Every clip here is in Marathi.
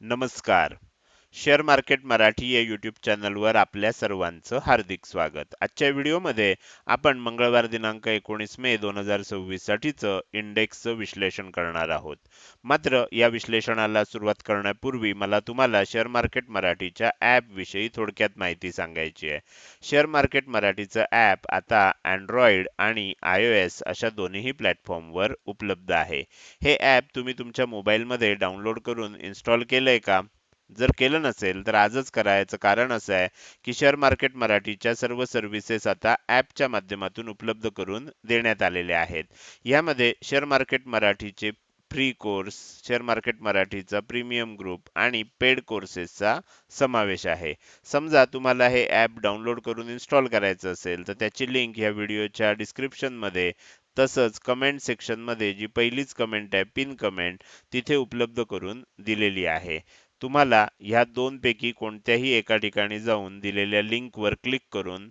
नमस्कार. शेअर मार्केट मराठी या यूट्यूब चॅनलवर आपल्या सर्वांचं हार्दिक स्वागत. आजच्या व्हिडिओमध्ये आपण मंगळवार दिनांक 19 मे 2026 साठीचं इंडेक्सचं विश्लेषण करणार आहोत. मात्र या विश्लेषणाला सुरुवात करण्यापूर्वी मला तुम्हाला शेअर मार्केट मराठीच्या ॲप विषयी थोडक्यात माहिती सांगायची आहे. शेअर मार्केट मराठीचं ॲप आता Android आणि iOS अशा दोन्ही प्लॅटफॉर्मवर उपलब्ध आहे. हे ॲप तुम्ही तुमच्या मोबाईलमध्ये डाउनलोड करून इन्स्टॉल केलंय का? जर केलं नसेल तर आजच करा. याचं कारण असं आहे की शेअर मार्केट मराठीच्या सर्व सर्व्हिसेस आता ॲपच्या माध्यमातून उपलब्ध करून देण्यात आलेल्या आहेत. यामध्ये शेअर मार्केट मराठीचे फ्री कोर्स, शेअर मार्केट मराठीचा प्रीमियम ग्रुप आणि पेड कोर्सेसचा समावेश आहे. समजा तुम्हाला हे ॲप डाउनलोड करून इन्स्टॉल करायचं असेल तर त्याची लिंक या व्हिडिओच्या डिस्क्रिप्शनमध्ये तसंच कमेंट सेक्शनमध्ये जी पहिलीच कमेंट आहे पिन कमेंट तिथे उपलब्ध करून दिलेली आहे. तुम्हाला ह्या दोनपैकी कोणत्याही एका ठिकाणी जाऊन दिलेल्या लिंकवर क्लिक करून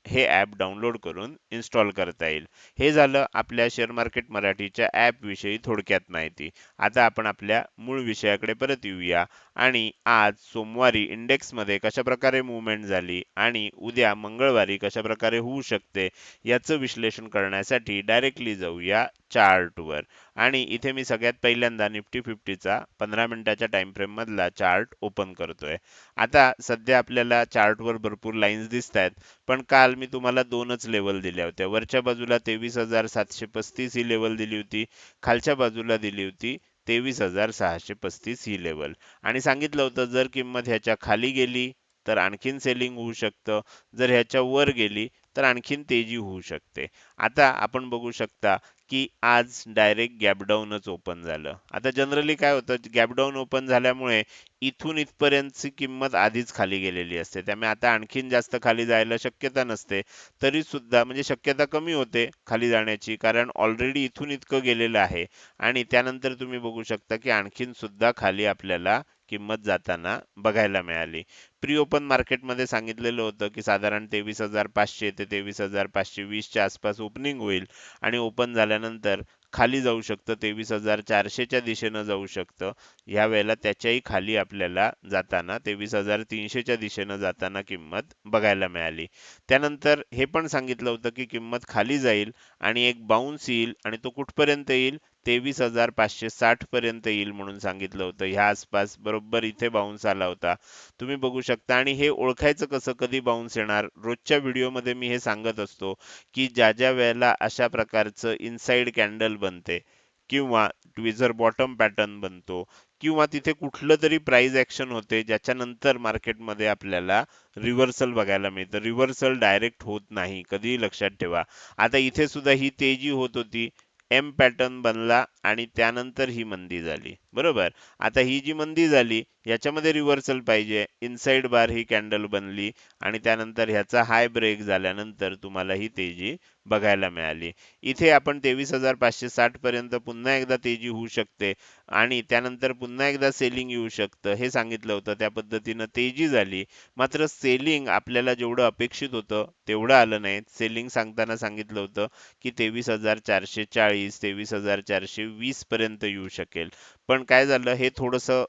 हे ॲप डाउनलोड करून इन्स्टॉल करता येईल. हे झालं आपल्या शेअर मार्केट मराठीच्या ॲप विषयी थोडक्यात माहिती. आता आपण आपल्या मूळ विषयाकडे परत येऊया आणि आज सोमवारी इंडेक्समध्ये कशाप्रकारे मूव्हमेंट झाली आणि उद्या मंगळवारी कशाप्रकारे होऊ शकते याचं विश्लेषण करण्यासाठी डायरेक्टली जाऊया चार्टवर. आणि इथे मी सगळ्यात पहिल्यांदा निफ्टी 50चा 15 मिनिटाच्या टाइम फ्रेम मधला चार्ट ओपन करतोय. आता सध्या आपल्याला चार्टवर भरपूर लाईन्स दिसत आहेत. पण काल मी तुम्हाला दोनच लेवल दिल्या होत्या. वरच्या बाजूला 23,735 ही लेवल दिली होती. खालच्या बाजूला दिली होती 23,635 ही लेवल. आणि सांगितलं होतं जर किंमत ह्याच्या खाली गेली तर आणखीन सेलिंग होऊ शकतं. जर ह्याच्या वर गेली तर आणखीन तेजी होऊ शकते. आता आपण बघू शकता की आज डायरेक्ट गॅप डाऊनच ओपन झालं. आता जनरली काय होतं गॅप डाऊन ओपन झाल्यामुळे इथून इथपर्यंतची किंमत आधीच खाली गेलेली असते. त्यामुळे आता आणखीन जास्त खाली जायला शक्यता नसते. तरी सुद्धा म्हणजे शक्यता कमी होते खाली जाण्याची कारण ऑलरेडी इथून इतकं गेलेलं आहे आणि त्यानंतर तुम्ही बघू शकता की आणखीन सुद्धा खाली आपल्याला किंमत जाताना बघायला मिळाली. प्री ओपन मार्केटमध्ये सांगितलेलं होतं की साधारण 23,500 ते 23,520 च्या आसपास ओपनिंग होईल आणि ओपन झाल्यानंतर खाली जाऊ शकतं 23,400 च्या दिशेनं जाऊ शकतं. ह्या वेळेला त्याच्याही खाली आपल्याला जाताना 23,300 च्या दिशेनं जाताना किंमत बघायला मिळाली. त्यानंतर हे पण सांगितलं होतं की किंमत खाली जाईल आणि एक बाउन्स येईल आणि तो कुठपर्यंत येईल 23,560 पर्यंत येईल म्हणून सांगितलं होतं. ह्या आसपास बरोबर इथे बाउन्स आला होता. तुम्ही बघू शकता आणि हे ओळखायचं कसं कधी बाउन्स येणार. रोजच्या व्हिडिओमध्ये मी हे सांगत असतो की ज्या ज्या वेळेला अशा प्रकारचं इनसाइड कॅन्डल बनते किंवा ट्विझर बॉटम पॅटर्न बनतो किंवा तिथे कुठलं तरी प्राइस ऍक्शन होते ज्याच्यानंतर मार्केटमध्ये आपल्याला रिव्हर्सल बघायला मिळतं. रिव्हर्सल डायरेक्ट होत नाही, कधीही लक्षात ठेवा. आता इथे सुद्धा ही तेजी होत होती. एम पॅटर्न बनला आणि त्यानंतर ही मंदी झाली. बरोबर. आता ही जी मंदी झाली याच्यामध्ये रिव्हर्सल पाहिजे. इनसाइड बार ही कॅन्डल बनली आणि त्यानंतर ह्याचा हाय ब्रेक झाल्यानंतर तुम्हाला ही तेजी बघायला मिळाली. इथे आपण 23,560 पर्यंत पुन्हा एकदा तेजी होऊ शकते आणि त्यानंतर पुन्हा एकदा सेलिंग येऊ शकतं हे सांगितलं होतं. त्या पद्धतीनं तेजी झाली. मात्र सेलिंग आपल्याला जेवढं अपेक्षित होतं तेवढं आलं नाही. सेलिंग सांगताना सांगितलं होतं की 23,440, 23,420 पर्यंत येऊ शकेल. पण काय झालं हे थोडंसं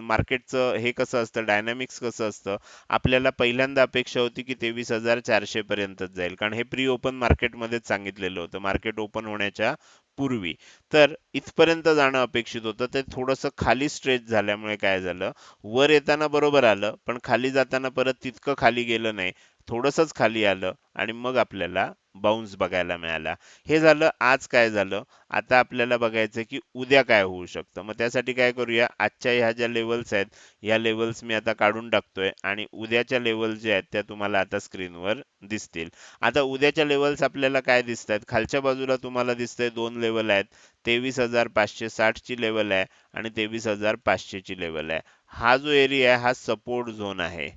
मार्केटचं हे कसं असतं डायनामिक्स कसं असतं आपल्याला पहिल्यांदा अपेक्षा होती की 23,400 पर्यंतच जाईल कारण हे प्री ओपन मार्केटमध्येच सांगितलेलं होतं मार्केट ओपन होण्याच्या पूर्वी. तर इथपर्यंत जाणं अपेक्षित होतं ते थोडंसं खाली स्ट्रेच झाल्यामुळे काय झालं वर येताना बरोबर आलं पण खाली जाताना परत तितकं खाली गेलं नाही. थोडंसंच खाली आलं आणि मग आपल्याला बाउन्स बघायला मिळाला. हे झालं आज काय झालं. आता आपल्याला बघायचं की उद्या काय होऊ शकतं. मग त्यासाठी काय करूया आजच्या ह्या ज्या लेवल्स आहेत या लेवल्स मी आता काढून टाकतोय आणि उद्याच्या लेवल ज्या आहेत त्या तुम्हाला आता स्क्रीनवर दिसतील. आता उद्याच्या लेवल्स आपल्याला काय दिसतात खालच्या बाजूला तुम्हाला दिसतंय दोन लेवल आहेत. 23,560 ची लेवल आहे आणि 23,500 ची लेवल आहे. हा जो एरिया आहे हा सपोर्ट झोन आहे.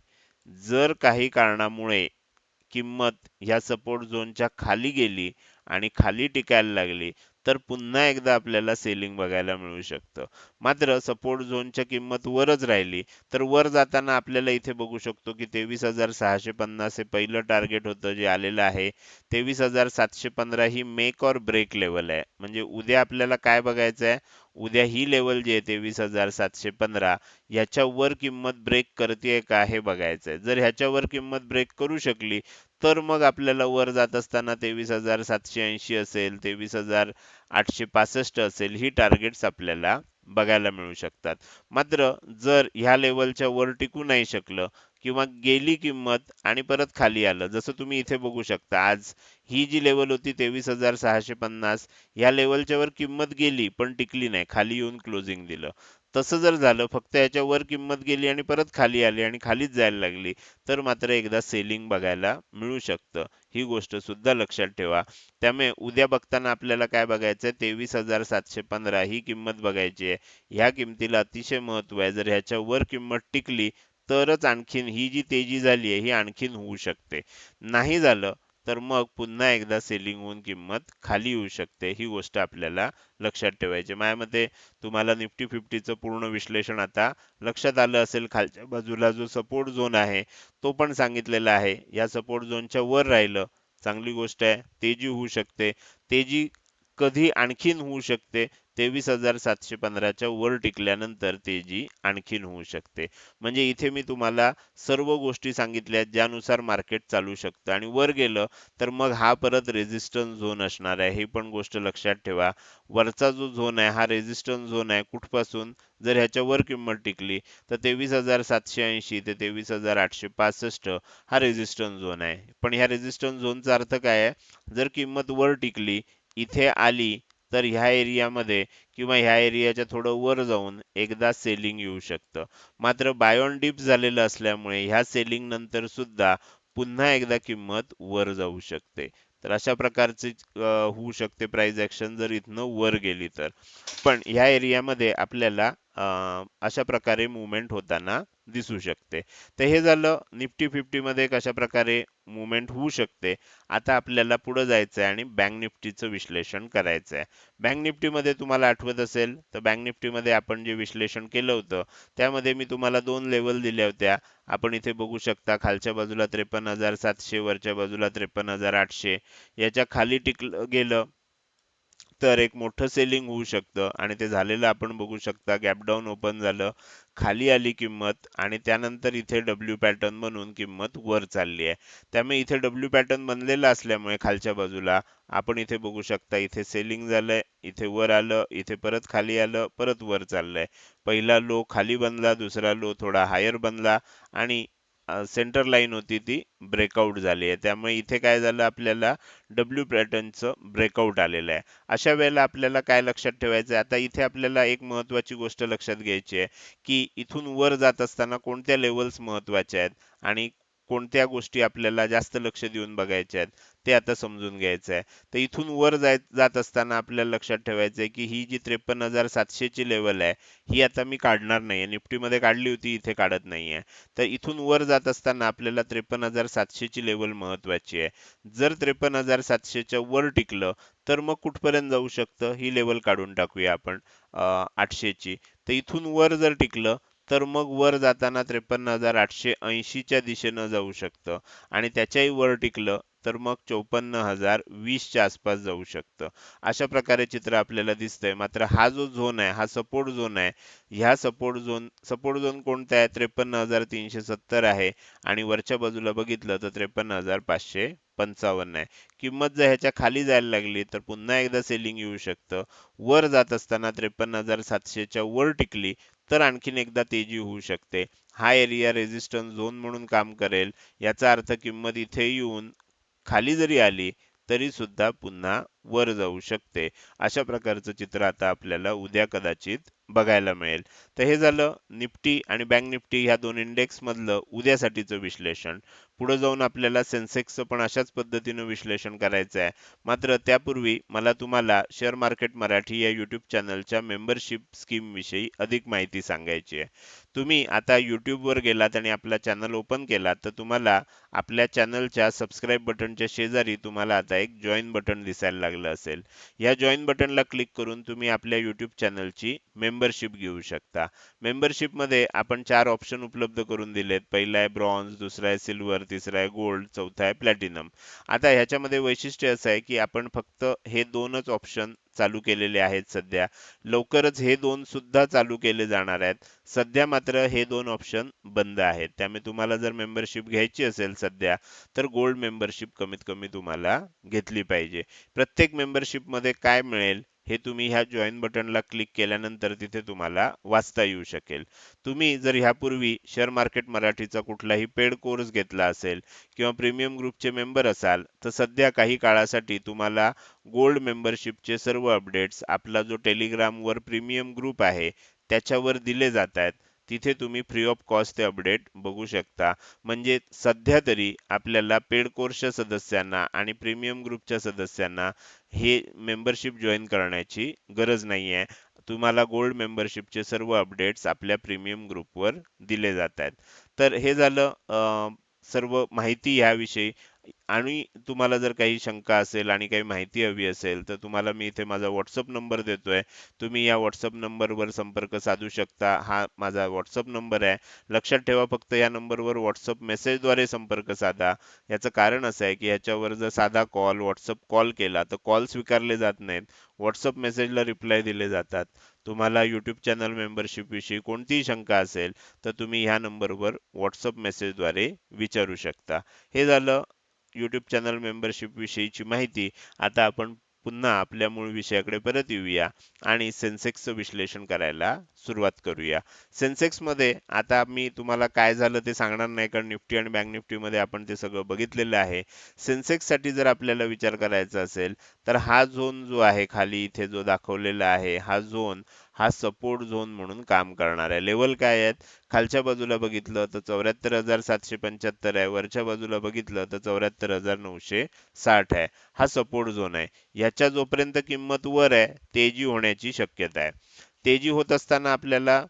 जर काही कारणामुळे किंमत ह्या सपोर्ट झोनच्या खाली गेली आणि खाली टिकायला लागली तर पुन्हा एकदा आपल्याला सेलिंग बघायला मिळू शकतं. मात्र सपोर्ट झोनच्या किंमत वरच राहिली तर वर जाताना आपल्याला इथे बघू शकतो की 23,650 हे पहिलं टार्गेट होतं जे आलेलं आहे. 23,715 ही मेक और ब्रेक लेवल आहे. म्हणजे उद्या आपल्याला काय बघायचं आहे उद्या ही लेवल जी आहे 23,715 ह्याच्यावर किंमत ब्रेक करते का हे बघायचं आहे. जर ह्याच्यावर किंमत ब्रेक करू शकली तर मग आपल्याला वर जात असताना 23,780 असेल, 23,865 असेल, ही टार्गेट्स आपल्याला बघायला मिळू शकतात. मात्र जर ह्या लेवलच्या वर टिकू नाही शकलं किंवा गेली किंमत आणि परत खाली आलं, जसं तुम्ही इथे बघू शकता, आज ही जी लेवल होती 23,650 ह्या लेवलच्या वर किंमत गेली पण टिकली नाही, खाली येऊन क्लोजिंग दिलं. तसं जर झालं, फक्त याच्या वर किंमत गेली आणि परत खाली आली आणि खालीच जायला लागली, तर मात्र एकदा सेलिंग बघायला मिळू शकतं. ही गोष्ट सुद्धा लक्षात ठेवा. त्यामुळे उद्या बघताना आपल्याला काय बघायचं आहे, 23,715 ही किंमत बघायची आहे. ह्या किमतीला अतिशय महत्त्व आहे. जर ह्याच्या वर किंमत टिकली तरच आणखीन ही जी तेजी झाली आहे ही आणखीन होऊ शकते. नाही झालं तर मग पुन्हा एकदा सेलिंग होऊन किंमत खाली येऊ शकते. ही गोष्ट आपल्याला लक्षात ठेवायची. माझ्या मते तुम्हाला निफ्टी 50चं पूर्ण विश्लेषण आता लक्षात आलं असेल. खालच्या बाजूला जो सपोर्ट झोन आहे तो पण सांगितलेला आहे. या सपोर्ट झोनच्या वर राहिलं चांगली गोष्ट आहे, तेजी होऊ शकते. तेजी कधी आणखीन होऊ शकते, 23,715च्या वर टिकल्यानंतर तेजी आणखीन होऊ शकते. म्हणजे इथे मी तुम्हाला सर्व गोष्टी सांगितल्या ज्यानुसार मार्केट चालू शकतं आणि वर गेलं तर मग हा परत रेझिस्टन्स झोन असणार आहे. ही पण गोष्ट लक्षात ठेवा. वरचा जो झोन आहे हा रेझिस्टन्स झोन आहे. कुठपासून? जर ह्याच्या वर किंमत टिकली तर 23,780 ते 23,865 हा रेझिस्टन्स झोन आहे. पण ह्या रेझिस्टन्स झोनचा अर्थ काय आहे? जर किंमत वर टिकली, इथे आली, तर ह्या एरियामध्ये किंवा ह्या एरियाच्या थोडं वर जाऊन एकदा सेलिंग येऊ शकतं. मात्र बाय ऑन डिप झालेलं असल्यामुळे ह्या सेलिंग नंतर सुद्धा पुन्हा एकदा किंमत वर जाऊ शकते. तर अशा प्रकारची होऊ शकते प्राइस ऍक्शन जर इथनं वर गेली तर. पण ह्या एरियामध्ये आपल्याला अशा प्रकारे मूव्हमेंट होताना दिसू शकते. तर हे झालं निफ्टी 50 मध्ये कशा प्रकारे मूव्हमेंट होऊ शकते. आता आपल्याला पुढे जायचं आहे आणि बँक निफ्टीचं विश्लेषण करायचं आहे. बँक निफ्टीमध्ये तुम्हाला आठवत असेल तर बँक निफ्टीमध्ये आपण जे विश्लेषण केलं होतं त्यामध्ये मी तुम्हाला 2 लेवल दिल्या होत्या. आपण इथे बघू शकता, खालच्या बाजूला 53,700, वरच्या बाजूला 53,800. याच्या खाली टिकलं गेलं तर एक मोठं सेलिंग होऊ शकतं आणि ते झालेलं आपण बघू शकता. गॅप डाऊन ओपन झालं, खाली आली किंमत आणि त्यानंतर इथे डब्ल्यू पॅटर्न बनून किंमत वर चालली आहे. त्यामुळे इथे डब्ल्यू पॅटर्न बनलेला असल्यामुळे खालच्या बाजूला आपण इथे बघू शकता, इथे सेलिंग झालंय, इथे वर आलं, इथे परत खाली आलं, परत वर चाललंय. पहिला लो खाली बनला, दुसरा लो थोडा हायर बनला आणि सेंटर लाईन होती ती ब्रेकआउट झाली आहे. त्यामुळे इथे काय झालं, आपल्याला डब्ल्यू पॅटर्नचं ब्रेकआउट आलेलं आहे. अशा वेळेला आपल्याला काय लक्षात ठेवायचं आहे, आता इथे आपल्याला एक महत्त्वाची गोष्ट लक्षात घ्यायची आहे, की इथून वर जात असताना कोणत्या लेवल्स महत्त्वाच्या आहेत आणि कोणत्या गोष्टी आपल्याला जास्त लक्ष देऊन बघायच्या आहेत, ते आता समजून घ्यायचं आहे. तर इथून वर जात असताना आपल्याला लक्षात ठेवायचं आहे, की ही जी 53,700 ची लेवल आहे, ही आता मी काढणार नाहीये. निफ्टीमध्ये काढली होती, इथे काढत नाहीये. तर इथून वर जात असताना आपल्याला 53,700 ची लेवल महत्त्वाची आहे. जर 53,700 च्या वर टिकलं तर मग कुठपर्यंत जाऊ शकतं, ही लेवल काढून टाकूया आपण 800 ची. तर इथून वर जर टिकलं तर मग वर जाताना 53,880 च्या दिशेनं जाऊ शकतं आणि त्याच्याही वर टिकलं तर मग 54,020 च्या आसपास जाऊ शकतं. अशा प्रकारे चित्र आपल्याला दिसतंय. मात्र हा जो झोन आहे, हा सपोर्ट झोन आहे. ह्या सपोर्ट झोन कोणता आहे? 53,370 आहे आणि वरच्या बाजूला बघितलं तर 53,555 आहे. किंमत जर ह्याच्या खाली जायला लागली तर पुन्हा एकदा सेलिंग येऊ शकतं. वर जात असताना 53,700 च्या वर टिकली तर आणखीन एकदा तेजी होऊ शकते. हा एरिया रेझिस्टन्स झोन म्हणून काम करेल. याचा अर्थ किंमत इथे येऊन खाली जरी आली तरी सुद्धा पुन्हा वर जाऊ शकते. अशा प्रकारचं चित्र आता आपल्याला उद्या कदाचित बघायला मिळेल. तर हे झालं निफ्टी आणि बँक निफ्टी ह्या दोन इंडेक्स मधलं उद्यासाठीचं विश्लेषण. पुढे जाऊन आपल्याला सेन्सेक्सचं पण अशाच पद्धतीनं विश्लेषण करायचं आहे. मात्र त्यापूर्वी मला तुम्हाला शेअर मार्केट मराठी या YouTube चॅनलच्या मेंबरशिप स्कीम विषयी अधिक माहिती सांगायची आहे. तुम्ही आता YouTube वर गेलात आणि आपला चॅनल ओपन केला तर तुम्हाला आपल्या चॅनलच्या सबस्क्राईब बटनच्या शेजारी तुम्हाला आता एक जॉइन बटन दिसायला लागलं असेल. या जॉइन बटनला क्लिक करून तुम्ही आपल्या YouTube चॅनलची मेंबरशिप घेऊ शकता. मेंबरशिपमध्ये आपण 4 ऑप्शन उपलब्ध करून दिलेत. पहिला आहे ब्रॉन्झ, दुसरा आहे सिल्वर, तिसरा आहे गोल्ड, चौथा आहे प्लॅटिनम. आता ह्याच्यामध्ये वैशिष्ट्य असं आहे, की आपण फक्त हे 2च ऑप्शन चालू केलेले आहेत सध्या. लवकरच हे 2 सुद्धा चालू केले जाणार आहेत. सध्या मात्र हे 2 ऑप्शन बंद आहेत. त्यामुळे तुम्हाला जर मेंबरशिप घ्यायची असेल सध्या, तर गोल्ड मेंबरशिप कमीत कमी तुम्हाला घेतली पाहिजे. प्रत्येक मेंबरशिपमध्ये काय मिळेल हे तुम्ही ह्या जॉइन बटनला क्लिक केल्यानंतर तिथे तुम्हाला वाचता येऊ शकेल. तुम्ही जर ह्यापूर्वी शेअर मार्केट मराठीचा कुठलाही पेड कोर्स घेतला असेल किंवा प्रीमियम ग्रुपचे मेंबर असाल, तर सध्या काही काळासाठी तुम्हाला गोल्ड मेंबरशिपचे सर्व अपडेट्स आपला जो टेलिग्रामवर प्रीमियम ग्रुप आहे त्याच्यावर दिले जात आहेत. तिथे तुम्ही फ्री ऑफ कॉस्ट ते अपडेट बघू शकता. म्हणजे सध्या तरी आपल्याला पेड कोर्सच्या सदस्यांना आणि प्रीमियम ग्रुपच्या सदस्यांना हे मेंबरशिप जॉइन करण्याची गरज नाही आहे. तुम्हाला गोल्ड मेंबरशिपचे सर्व अपडेट्स आपल्या प्रीमियम ग्रुपवर दिले जात आहेत. तर हे झालं सर्व माहिती याविषयी. आणि तुम्हाला जर काही शंका असेल आणि काही माहिती हवी असेल, तर तुम्हाला मी इथे माझा WhatsApp नंबर देतोय. तुम्ही या WhatsApp नंबरवर संपर्क साधू शकता. हा माझा WhatsApp नंबर आहे. लक्षात ठेवा, फक्त या नंबरवर WhatsApp मेसेजद्वारे संपर्क साधा. याचं कारण असं आहे की याच्यावर जर साधा कॉल, WhatsApp कॉल केला तर कॉल स्वीकारले जात नाहीत. WhatsApp मेसेजला रिप्लाय दिले जातात. तुम्हाला YouTube चॅनल मेंबरशिप विषयी कोणतीही शंका असेल, तर तुम्ही ह्या नंबरवर WhatsApp मेसेजद्वारे विचारू शकता. हे झालं YouTube चॅनल मेंबरशिप विषयीची माहिती. आता आपण पुन्हा आपल्या मूळ विषयाकडे परत येऊया आणि सेन्सेक्सचं विश्लेषण करायला सुरुवात करूया. सेन्सेक्समध्ये आता मी तुम्हाला काय झालं ते सांगणार नाही, कारण निफ्टी आणि बँक निफ्टीमध्ये आपण ते सगळं बघितलेलं आहे. सेन्सेक्ससाठी जर आपल्याला विचार करायचा असेल, तर हा झोन जो आहे खाली इथे जो दाखवलेला आहे, हा झोन हा सपोर्ट झोन म्हणून काम करणार आहे. लेवल काय आहेत? खालच्या बाजूला बघितलं तर 74,775 आहे. वरच्या बाजूला बघितलं तर 74,960 आहे. हा सपोर्ट झोन आहे. ह्याच्या जोपर्यंत किंमत वर आहे, तेजी होण्याची शक्यता आहे. तेजी होत असताना आपल्याला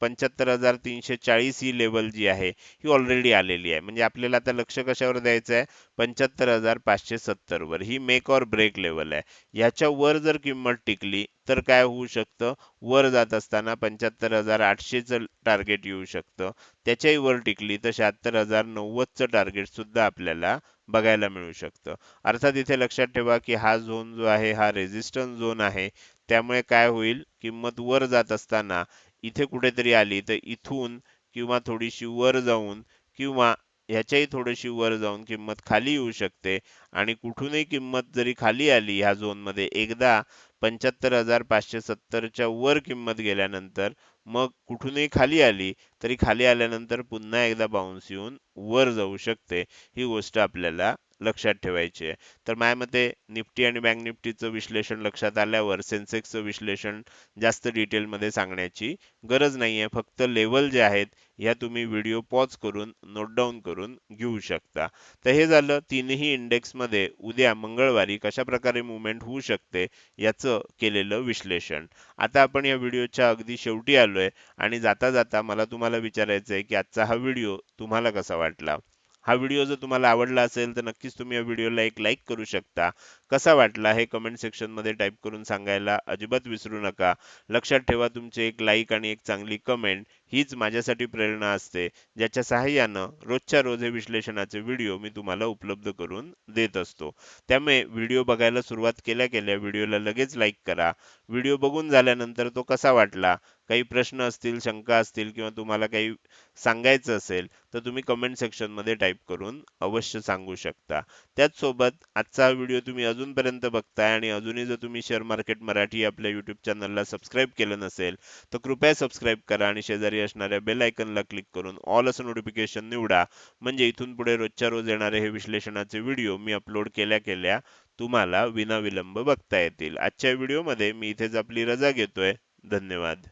75,340 ही लेवल जी आहे ही ऑलरेडी आलेली आहे. म्हणजे आपल्याला आता लक्ष कशावर द्यायचं आहे? 75,570 वर. ही मेक ऑर ब्रेक लेवल आहे. ह्याच्या वर जर किंमत टिकली तर काय होऊ शकतं? वर जात असताना 75,800 चं टार्गेट येऊ शकतं. त्याच्याही वर टिकली तर 76,090 चं टार्गेट सुद्धा आपल्याला बघायला मिळू शकतं. अर्थात इथे लक्षात ठेवा की हा झोन जो आहे हा रेझिस्टन्स झोन आहे. त्यामुळे काय होईल? किंमत वर जात असताना इथे कुठेतरी आली तर इथून किंवा थोडीशी वर जाऊन किंवा ह्याच्याही थोडीशी वर जाऊन किंमत खाली येऊ शकते. आणि कुठूनही किंमत जरी खाली आली ह्या झोनमध्ये एकदा 75,570 च्या वर किंमत गेल्यानंतर, मग कुठूनही खाली आली तरी खाली आल्यानंतर पुन्हा एकदा बाउन्स येऊन वर जाऊ शकते. ही गोष्ट आपल्याला लक्षात ठेवायची आहे. तर माझ्या मते निफ्टी आणि बँक निफ्टीचं विश्लेषण लक्षात आल्यावर सेन्सेक्सचं विश्लेषण जास्त डिटेलमध्ये सांगण्याची गरज नाहीये. फक्त लेवल जे आहेत ह्या तुम्ही व्हिडिओ पॉज करून नोट डाउन करून घेऊ शकता. तर हे झालं तीनही इंडेक्समध्ये उद्या मंगळवारी कशा प्रकारे मूव्हमेंट होऊ शकते याचं केलेलं विश्लेषण. आता आपण या व्हिडिओच्या अगदी शेवटी आलोय आणि जाता जाता मला तुम्हाला विचारायचं आहे की आजचा हा व्हिडिओ तुम्हाला कसा वाटला? हा व्हिडिओ जर तुम्हाला आवडला असेल तर नक्कीच तुम्ही या व्हिडिओला एक लाईक करू शकता. कसा वाटला हे कमेंट सेक्शनमध्ये टाईप करून सांगायला अजिबात विसरू नका. लक्षात ठेवा, तुमचे एक लाईक आणि एक चांगली कमेंट हीच माझ्यासाठी प्रेरणा असते, ज्याच्या सहाय्यानं रोजच्या रोज हे विश्लेषणाचे व्हिडिओ मी तुम्हाला उपलब्ध करून देत असतो. त्यामुळे व्हिडिओ बघायला सुरुवात केल्या केल्या व्हिडिओला लगेच लाईक करा. व्हिडिओ बघून झाल्यानंतर तो कसा वाटला, काही प्रश्न असतील, शंका असतील किंवा तुम्हाला काही सांगायचं असेल तर तुम्ही कमेंट सेक्शनमध्ये टाईप करून अवश्य सांगू शकता. त्याचसोबत आजचा हा व्हिडिओ तुम्ही अजूनपर्यंत बघताय आणि अजूनही जर तुम्ही शेअर मार्केट मराठी आपल्या YouTube चॅनलला सबस्क्राईब केलं नसेल, तर कृपया सबस्क्राईब करा आणि शेजारी असणाऱ्या बेल आयकॉनला क्लिक करून ऑल असं नोटिफिकेशन निवडा. म्हणजे इथून पुढे रोजच्या रोज येणारे हे विश्लेषणाचे व्हिडिओ मी अपलोड केल्या केल्या तुम्हाला विनाविलंब बघता येतील. आजच्या व्हिडिओमध्ये मी इथेच आपली रजा घेतोय. धन्यवाद.